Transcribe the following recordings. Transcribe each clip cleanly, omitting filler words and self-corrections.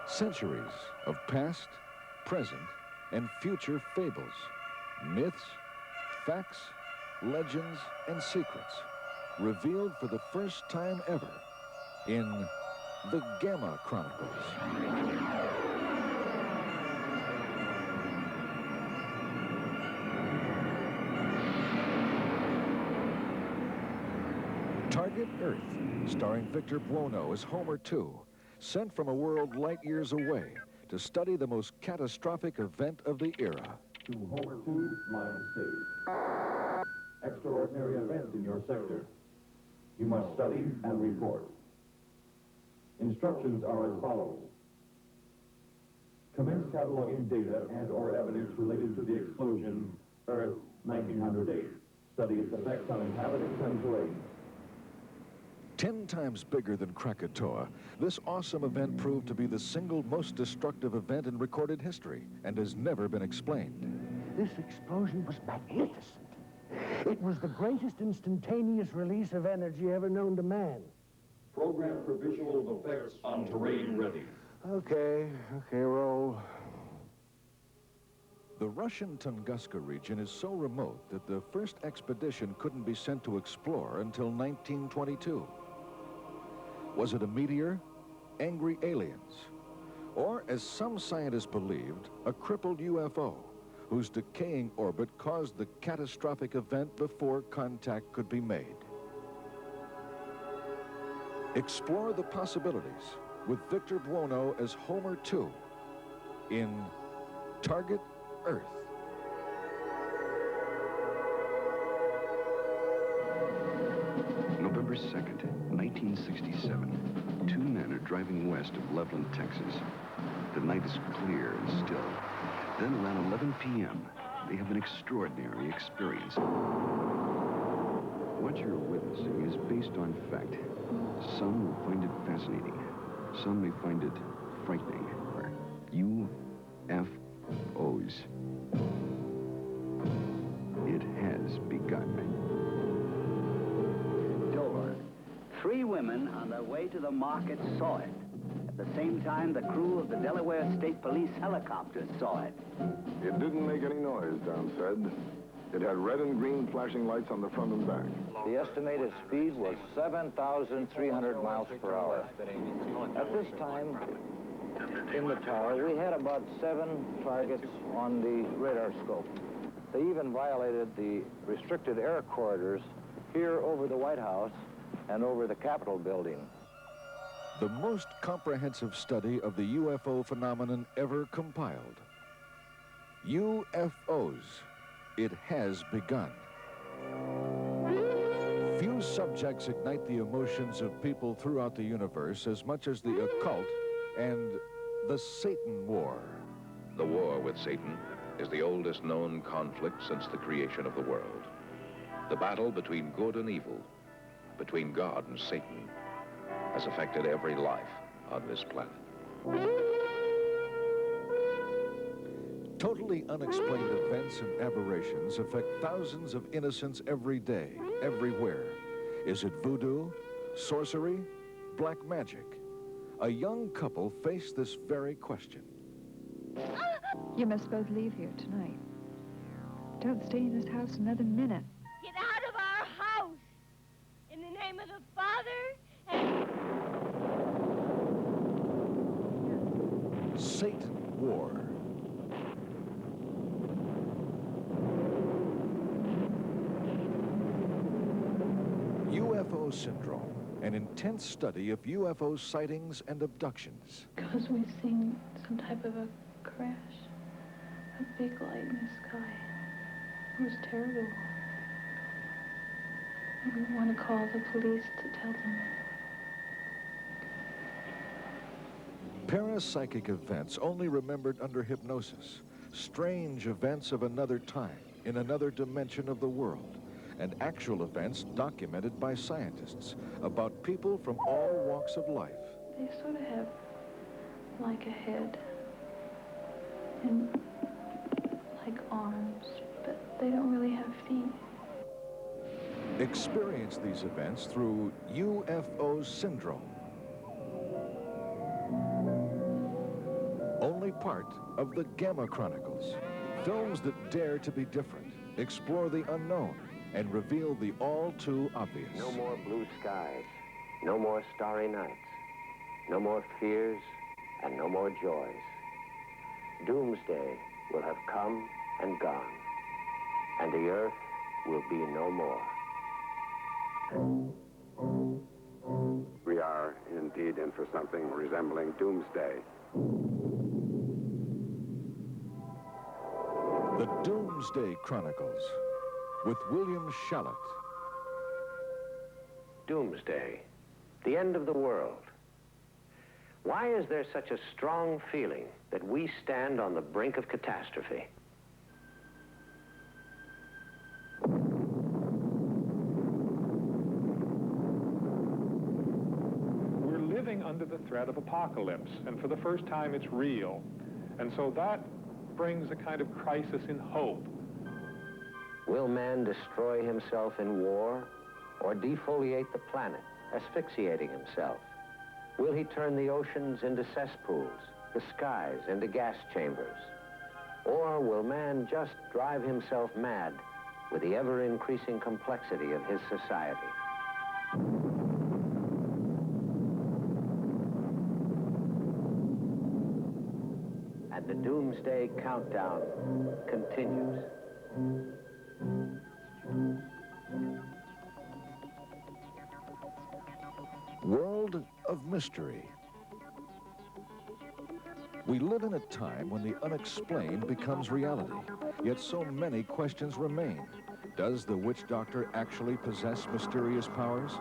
Centuries of past, present, and future fables, myths, facts, legends, and secrets revealed for the first time ever in the Gamma Chronicles. Target Earth, starring Victor Buono as Homer 2, sent from a world light years away to study the most catastrophic event of the era. To Homer 2, live stage. Extraordinary event in your sector. You must study and report. Instructions are as follows. Commence cataloging data and/or evidence related to the explosion, Earth, 1908. Study its effects on inhabitants and terrain. 10 times bigger than Krakatoa, this awesome event proved to be the single most destructive event in recorded history and has never been explained. This explosion was magnificent. It was the greatest instantaneous release of energy ever known to man. Program for visual effects on terrain ready. Okay, roll. The Russian Tunguska region is so remote that the first expedition couldn't be sent to explore until 1922. Was it a meteor, angry aliens, or, as some scientists believed, a crippled UFO whose decaying orbit caused the catastrophic event before contact could be made? Explore the possibilities with Victor Buono as Homer 2 in Target Earth. November 2nd, 1967. Two men are driving west of Loveland, Texas. The night is clear and still. Then around 11 p.m., they have an extraordinary experience. What you're witnessing is based on fact. Some will find it fascinating. Some may find it frightening. UFOs. It has begun. Dover. 3 women on their way to the market saw it. At the same time, the crew of the Delaware State Police helicopter saw it. It didn't make any noise, Don said. It had red and green flashing lights on the front and back. The estimated speed was 7,300 miles per hour. At this time, in the tower, we had about 7 targets on the radar scope. They even violated the restricted air corridors here over the White House and over the Capitol building. The most comprehensive study of the UFO phenomenon ever compiled. UFOs. It has begun. Few subjects ignite the emotions of people throughout the universe as much as the occult and the Satan War. The war with Satan is the oldest known conflict since the creation of the world. The battle between good and evil, between God and Satan, has affected every life on this planet. Totally unexplained events and aberrations affect thousands of innocents every day, everywhere. Is it voodoo, sorcery, black magic? A young couple face this very question. You must both leave here tonight. Don't stay in this house another minute. Get out of our house! In the name of the Father and... Satan War. UFO syndrome, an intense study of UFO sightings and abductions. Because we've seen some type of a crash, a big light in the sky. It was terrible. We want to call the police to tell them. Parapsychic events only remembered under hypnosis. Strange events of another time, in another dimension of the world. And actual events documented by scientists about people from all walks of life. They sort of have like a head and like arms, but they don't really have feet. Experience these events through UFO syndrome. only part of the Gamma Chronicles. Films that dare to be different, explore the unknown, and reveal the all too obvious. No more blue skies, no more starry nights, no more fears, and no more joys. Doomsday will have come and gone, and the earth will be no more. We are indeed in for something resembling doomsday. The Doomsday Chronicles with William Shallot. Doomsday, the end of the world. Why is there such a strong feeling that we stand on the brink of catastrophe? We're living under the threat of apocalypse, and for the first time it's real. And so that brings a kind of crisis in hope. Will man destroy himself in war or defoliate the planet, asphyxiating himself? Will he turn the oceans into cesspools, the skies into gas chambers? Or will man just drive himself mad with the ever-increasing complexity of his society? And the Doomsday Countdown continues. World of mystery. We live in a time when the unexplained becomes reality, yet so many questions remain. Does the witch doctor actually possess mysterious powers?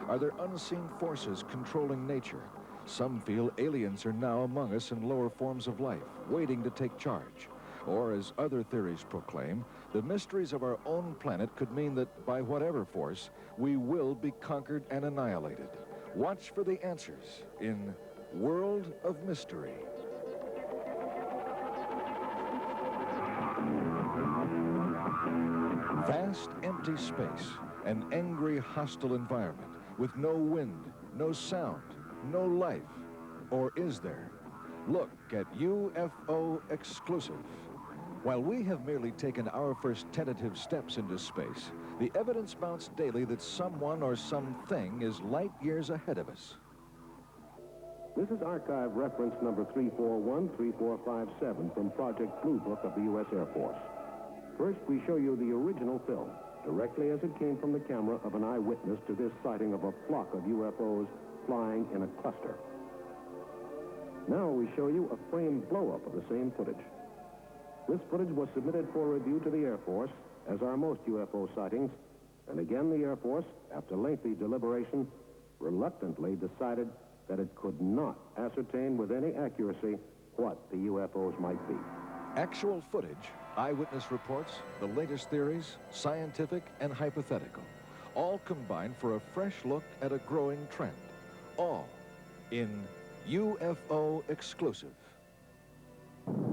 Are there unseen forces controlling nature? Some feel aliens are now among us in lower forms of life, waiting to take charge. Or, as other theories proclaim, the mysteries of our own planet could mean that, by whatever force, we will be conquered and annihilated. Watch for the answers in World of Mystery. Vast, empty space, an angry, hostile environment with no wind, no sound, no life. Or is there? Look at UFO Exclusive. While we have merely taken our first tentative steps into space, the evidence mounts daily that someone or something is light years ahead of us. This is archive reference number 341-3457 from Project Blue Book of the U.S. Air Force. First, we show you the original film, directly as it came from the camera of an eyewitness to this sighting of a flock of UFOs flying in a cluster. Now we show you a framed blow-up of the same footage. This footage was submitted for review to the Air Force, as are most UFO sightings, and again the Air Force, after lengthy deliberation, reluctantly decided that it could not ascertain with any accuracy what the UFOs might be. Actual footage, eyewitness reports, the latest theories, scientific and hypothetical, all combined for a fresh look at a growing trend. All in UFO Exclusive.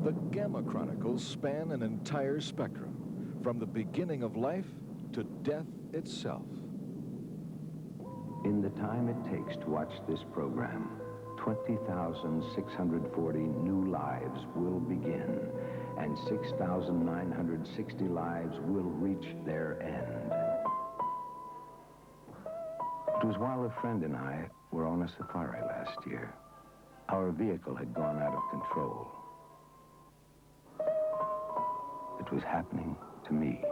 The Gamma Chronicles span an entire spectrum, from the beginning of life to death itself. In the time it takes to watch this program, 20,640 new lives will begin, and 6,960 lives will reach their end. It was while a friend and I were on a safari last year. Our vehicle had gone out of control. It was happening to me.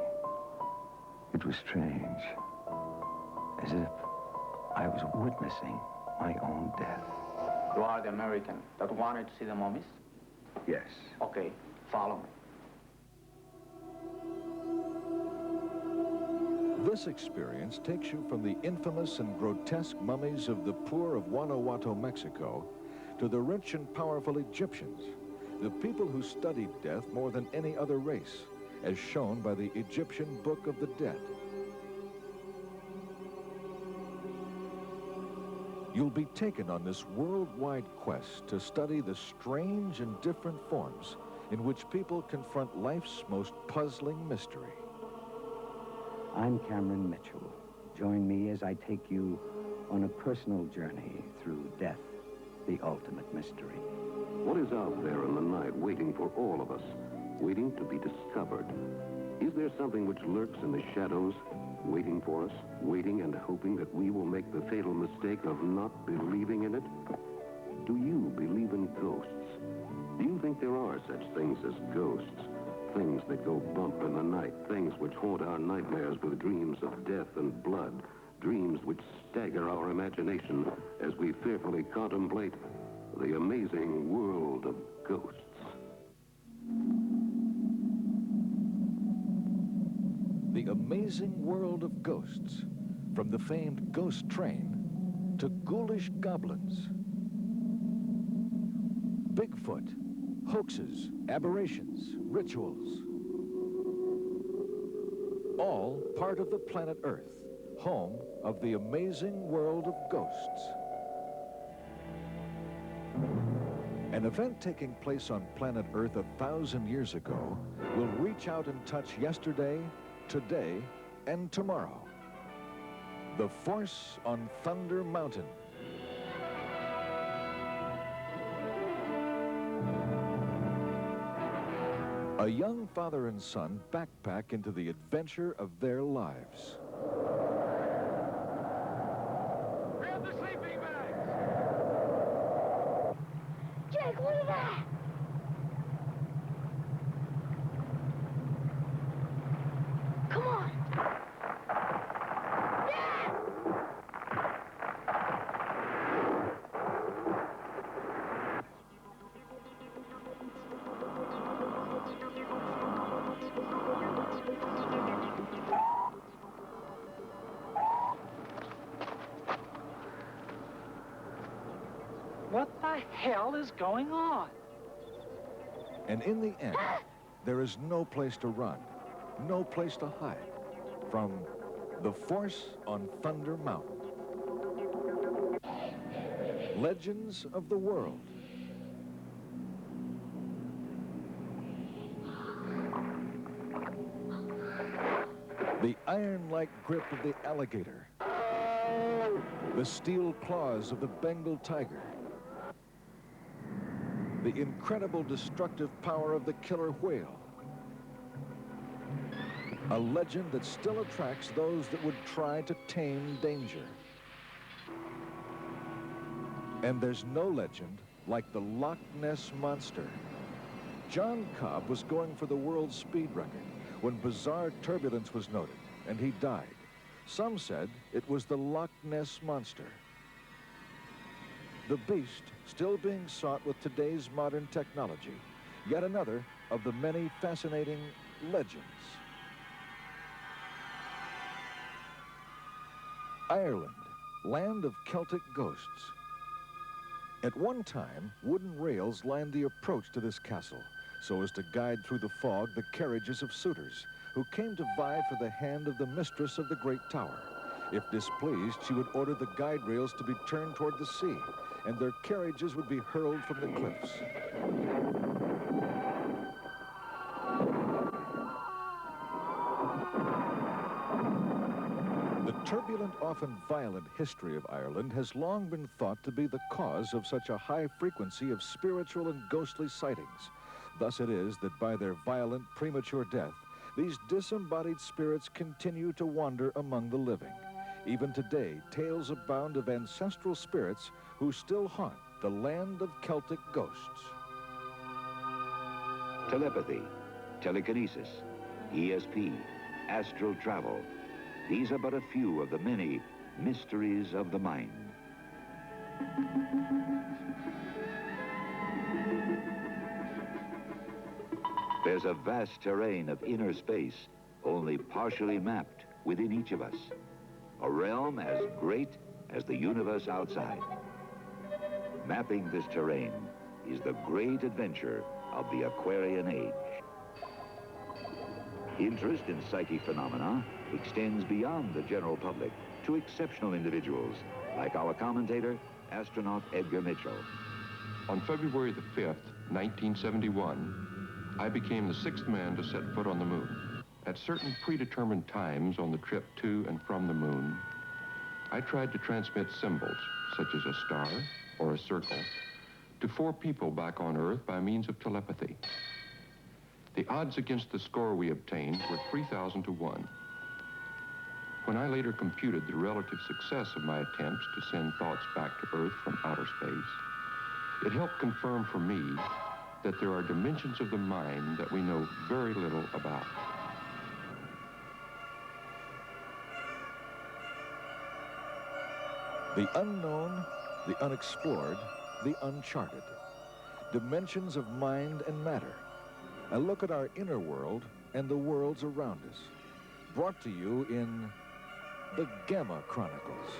It was strange, as if I was witnessing my own death. You are the American that wanted to see the mummies? Yes. Okay, follow me. This experience takes you from the infamous and grotesque mummies of the poor of Guanajuato, Mexico, to the rich and powerful Egyptians, the people who studied death more than any other race, as shown by the Egyptian Book of the Dead. You'll be taken on this worldwide quest to study the strange and different forms in which people confront life's most puzzling mystery. I'm Cameron Mitchell. Join me as I take you on a personal journey through death the ultimate mystery. What is out there in the night waiting for all of us, waiting to be discovered? Is there something which lurks in the shadows, waiting for us, waiting and hoping that we will make the fatal mistake of not believing in it? Do you believe in ghosts? Do you think there are such things as ghosts? Things that go bump in the night, things which haunt our nightmares with dreams of death and blood, dreams which stagger our imagination as we fearfully contemplate the amazing world of ghosts. The amazing world of ghosts, from the famed ghost train to ghoulish goblins, Bigfoot, hoaxes, aberrations, rituals. All part of the planet Earth, home of the amazing world of ghosts. An event taking place on planet Earth 1,000 years ago will reach out and touch yesterday, today, and tomorrow. The Force on Thunder Mountain. A young father and son backpack into the adventure of their lives. Grab the sleeping bags! Jake, look at that! Come on! What the hell is going on? And in the end, there is no place to run, no place to hide from the Force on Thunder Mountain. Legends of the world. The iron-like grip of the alligator. The steel claws of the Bengal tiger. The incredible destructive power of the killer whale. A legend that still attracts those that would try to tame danger. And there's no legend like the Loch Ness Monster. John Cobb was going for the world speed record when bizarre turbulence was noted, and he died. Some said it was the Loch Ness Monster. The beast still being sought with today's modern technology, yet another of the many fascinating legends. Ireland, land of Celtic ghosts. At one time, wooden rails lined the approach to this castle so as to guide through the fog the carriages of suitors who came to vie for the hand of the mistress of the great tower. If displeased, she would order the guide rails to be turned toward the sea, and their carriages would be hurled from the cliffs. The turbulent, often violent history of Ireland has long been thought to be the cause of such a high frequency of spiritual and ghostly sightings. Thus it is that by their violent, premature death, these disembodied spirits continue to wander among the living. Even today, tales abound of ancestral spirits who still haunt the land of Celtic ghosts. Telepathy, telekinesis, ESP, astral travel. These are but a few of the many mysteries of the mind. There's a vast terrain of inner space, only partially mapped within each of us. A realm as great as the universe outside. Mapping this terrain is the great adventure of the Aquarian Age. Interest in psychic phenomena extends beyond the general public to exceptional individuals like our commentator, astronaut Edgar Mitchell. On February the 5th, 1971, I became the 6th man to set foot on the moon. At certain predetermined times on the trip to and from the moon, I tried to transmit symbols such as a star, or a circle, to 4 people back on Earth by means of telepathy. The odds against the score we obtained were 3,000 to 1. When I later computed the relative success of my attempts to send thoughts back to Earth from outer space, it helped confirm for me that there are dimensions of the mind that we know very little about. The unknown, the unexplored, the uncharted. Dimensions of mind and matter. A look at our inner world and the worlds around us. Brought to you in the Gamma Chronicles.